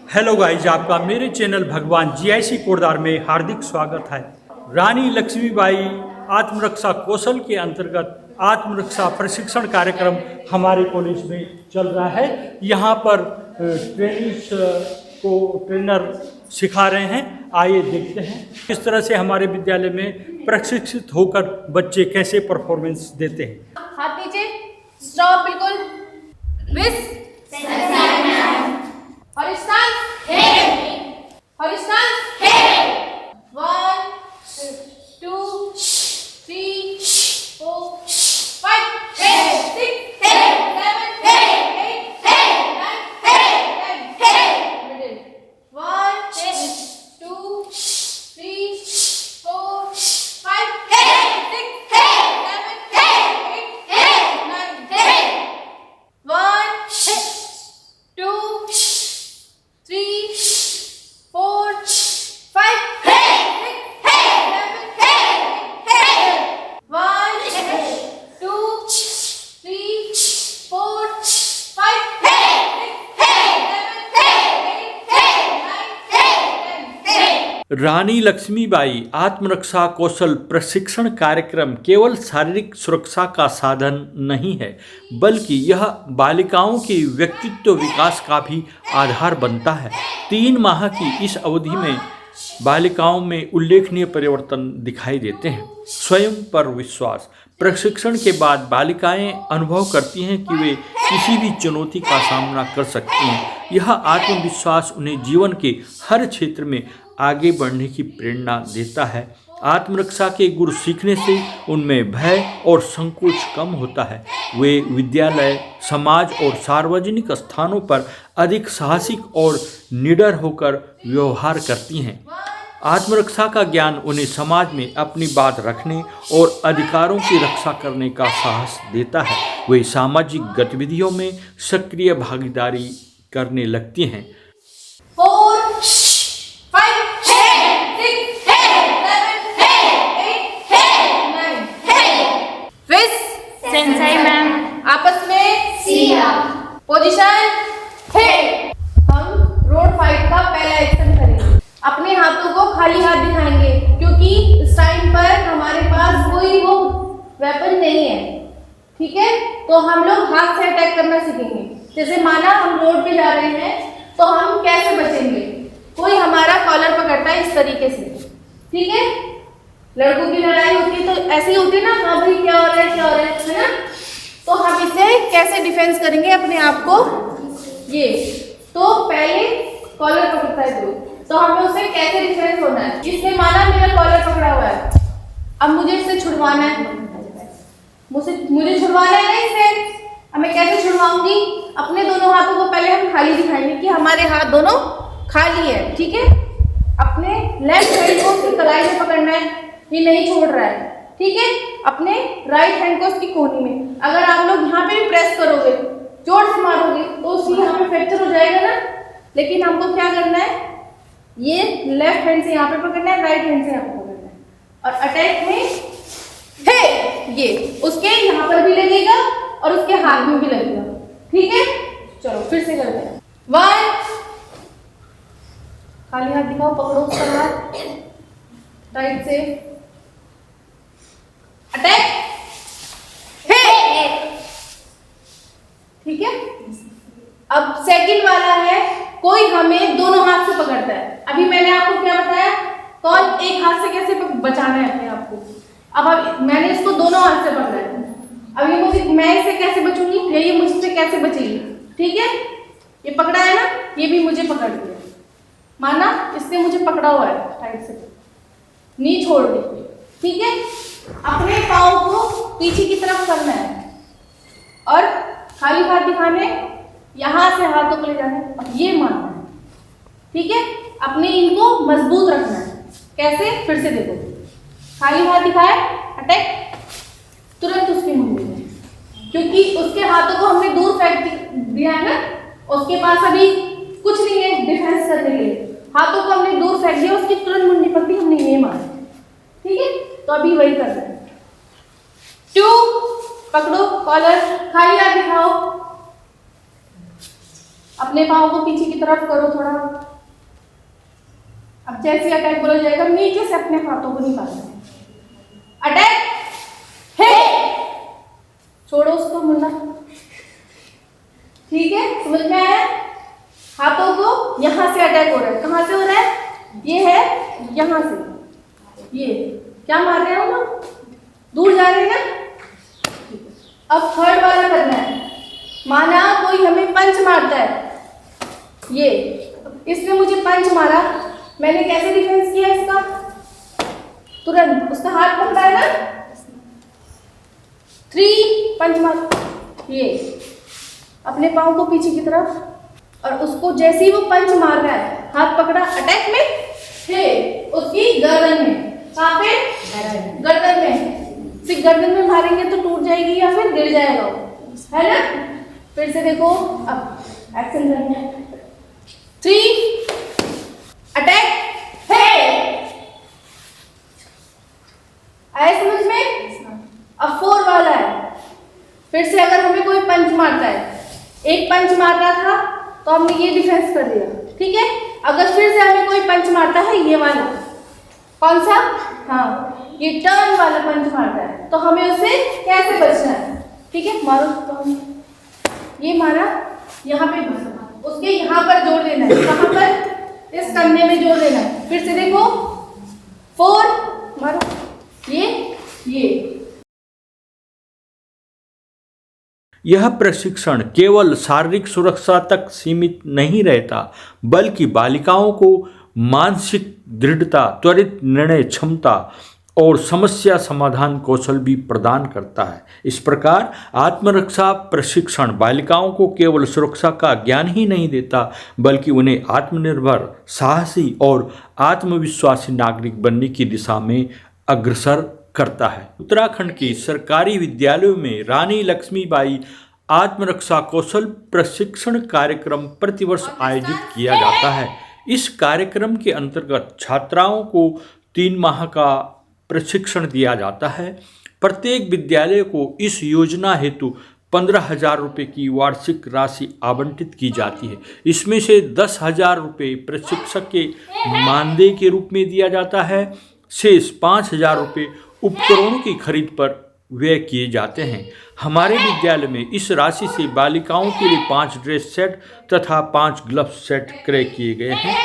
Hello guys, आपका मेरे channel भगवान जीआईसी कोटद्वार में हार्दिक स्वागत है। रानी लक्ष्मीबाई आत्मरक्षा कौशल के अंतर्गत आत्मरक्षा प्रशिक्षण कार्यक्रम हमारे कॉलेज में चल रहा है। यहाँ पर ट्रेनर सिखा रहे हैं। आइए देखते हैं किस तरह से हमारे विद्यालय में प्रशिक्षित होकर बच्चे कैसे परफॉर्मेंस देते हैं। हाथ नीचे, स्टॉप, बिल्कुल, ट्विस्ट, हॉरिजॉन्टल, हॉरिजॉन्टल, 1 2 3 4 5 6 7 8 9 10 मिडिल, 1 2 3 4 5 6 7 8 9 10 1 2 3 4 5 6 7 1 2 3 4 5 रानी लक्ष्मीबाई आत्मरक्षा कौशल प्रशिक्षण कार्यक्रम केवल शारीरिक सुरक्षा का साधन नहीं है, बल्कि यह बालिकाओं के व्यक्तित्व विकास का भी आधार बनता है। 3 माह की इस अवधि में बालिकाओं में उल्लेखनीय परिवर्तन दिखाई देते हैं। स्वयं पर विश्वास। प्रशिक्षण के बाद बालिकाएं अनुभव करती हैं कि वे किसी भी चुनौती का सामना कर सकती हैं। यह आत्मविश्वास उन्हें जीवन के हर क्षेत्र में आगे बढ़ने की प्रेरणा देता है। आत्मरक्षा के गुर सीखने से उनमें भय और संकोच कम होता है। वे विद्यालय, समाज और सार्वजनिक स्थानों पर अधिक साहसिक और निडर होकर व्यवहार करती हैं। आत्मरक्षा का ज्ञान उन्हें समाज में अपनी बात रखने और अधिकारों की रक्षा करने का साहस देता है। वे सामाजिक गतिविधियों में सक्रिय भागीदारी करने लगती हैं। 4 5 6 7 8 9 ट्विस्ट, सेंसाई मैम। आपस में सिया। पोजीशन, हम रोड फाइट का पहला एक्शन करेंगे। अपने हाथों को खाली हाथ दिखाएंगे, क्योंकि इस टाइम पर हमारे पास कोई वो वेपन नहीं है। ठीक है, तो हम लोग हाथ से अटैक करना सीखेंगे। जैसे माना हम रोड पे जा रहे हैं, तो हम कैसे बचेंगे। कोई हमारा कॉलर पकड़ता है इस तरीके से, ठीक है। लड़कों की लड़ाई होती है तो ऐसी होती है ना, हाँ भाई क्या हो रहा है, क्या हो रहा है ना। तो हम इसे कैसे डिफेंस करेंगे अपने आप को। ये तो पहले कॉलर पकड़ता है तो हमें उसे कैसे डिफेंस होना है। इसने माना मेरा कॉलर पकड़ा हुआ है, अब मुझे इससे छुड़वाना है, मुझे छुड़वाना है ना इससे। अब मैं कैसे छुड़वाऊंगी। अपने दोनों हाथों को पहले हम खाली दिखाएंगे कि हमारे हाथ दोनों खाली है, ठीक है। अपने लेफ्ट हैंड को उसकी कलाई में पकड़ना है, ये नहीं छोड़ रहा है, ठीक है। अपने राइट हैंड को उसकी कोहनी में। अगर आप लोग यहाँ पे भी प्रेस करोगे, जोर से मारोगे, तो उसकी यहाँ पे फ्रैक्चर हो जाएगा ना। लेकिन हमको क्या करना है, ये लेफ्ट हैंड से यहाँ पे पकड़ना है, राइट हैंड से यहाँ पे पकड़ना है। और अटैक में ये उसके यहाँ पर भी लगेगा और उसके हाथ में भी लगेगा, ठीक है। चलो फिर से करते हैं। 1 खाली हाथ दिखाओ, पकड़ो उसका हाथ राइट से, अटैक, ठीक है। अब सेकंड वाला है, कोई हमें दोनों हाथ से पकड़ता है। अभी मैंने आपको क्या बताया, कौन एक हाथ से कैसे बचाना है अपने आप को। अब मैंने इसको दोनों हाथ से पकड़ा है। अब ये मुझे, मैं इससे कैसे बचूंगी, ये मुझसे कैसे बचेगी, ठीक है। ये पकड़ा है ना, ये भी मुझे पकड़ लिया, माना इसने मुझे पकड़ा हुआ है साइड से, नी छोड़ दी, ठीक है। अपने पाँव को पीछे की तरफ करना है और खाली हाथ दिखाने, यहाँ से हाथों को ले जाना है और ये मारना है, ठीक है। अपने इनको मजबूत रखना है। कैसे, फिर से देखो, खाली हाथ दिखाया, अटैक, तुरंत उसके मुंह में, क्योंकि उसके हाथों को हमने दूर फेंक दिया है ना, उसके पास अभी कुछ नहीं है डिफेंस करने के लिए। हाथों को हमने दूर फेंक दिया, उसकी तुरंत मुंडी पकड़ी, हमने ये मारा, ठीक है। तो अभी वही करना है। 2 पकड़ो कॉलर, खाली हाथ दिखाओ, अपने पाँव को पीछे की तरफ करो थोड़ा, जैसे अटैक बोला जाएगा नीचे से अपने हाथों को निकालना है। अटैक है, छोड़ो उसको मुन्ना। ठीक है, समझ में आया? हाथों को यहाँ से अटैक हो रहा है। कहाँ से हो रहा है? ये है यहाँ से। ये क्या मार रहे हैं हम लोग? दूर जा रहे हैं ना। अब थर्ड वाला करना है। माना कोई हमें पंच मारता है, ये इसने मुझे पंच मारा, मैंने कैसे डिफेंस किया इसका? तुरंत उसका हाथ पकड़ा है ना, 3 पंच मार, ये अपने पाँव को पीछे की तरफ, और उसको जैसे ही वो पंच मार रहा है, हाथ पकड़ा, अटैक में है उसकी गर्दन में। कहाँ पे? गर्दन में। सिर्फ गर्दन में मारेंगे तो टूट जाएगी या फिर गिर जाएगा, है ना? फिर से देखो, अब एक्शन करना है। 3 अटैक है। आया समझ में? अब 4 वाला है। फिर से अगर हमें कोई पंच मारता है, एक पंच मार रहा था तो हमने ये डिफेंस कर दिया, ठीक है? अगर फिर से हमें कोई पंच मारता है, ये वाला, कौन सा? हाँ, ये टर्न वाला पंच मारता है, तो हमें उससे कैसे बचना है? ठीक है, मारो। तो हम ये मारा, यहाँ पे उसके यहाँ पर जोड़ देना है। कहाँ पर? इस कंधे में जोड़ देना है। फिर से देखो, 4 मारो, ये यह प्रशिक्षण केवल शारीरिक सुरक्षा तक सीमित नहीं रहता, बल्कि बालिकाओं को मानसिक दृढ़ता, त्वरित निर्णय क्षमता और समस्या समाधान कौशल भी प्रदान करता है। इस प्रकार आत्मरक्षा प्रशिक्षण बालिकाओं को केवल सुरक्षा का ज्ञान ही नहीं देता, बल्कि उन्हें आत्मनिर्भर, साहसी और आत्मविश्वासी नागरिक बनने की दिशा में अग्रसर करता है। उत्तराखंड के सरकारी विद्यालयों में रानी लक्ष्मीबाई आत्मरक्षा कौशल प्रशिक्षण कार्यक्रम प्रतिवर्ष आयोजित किया जाता है। इस कार्यक्रम के अंतर्गत छात्राओं को 3 माह का प्रशिक्षण दिया जाता है। प्रत्येक विद्यालय को इस योजना हेतु 15,000 रुपये की वार्षिक राशि आवंटित की जाती है। इसमें से 10,000 रुपये प्रशिक्षक के मानदेय के रूप में दिया जाता है। शेष 5,000 रुपये उपकरणों की खरीद पर व्यय किए जाते हैं। हमारे विद्यालय में इस राशि से बालिकाओं के लिए 5 ड्रेस सेट तथा 5 ग्लव्स सेट क्रय किए गए हैं।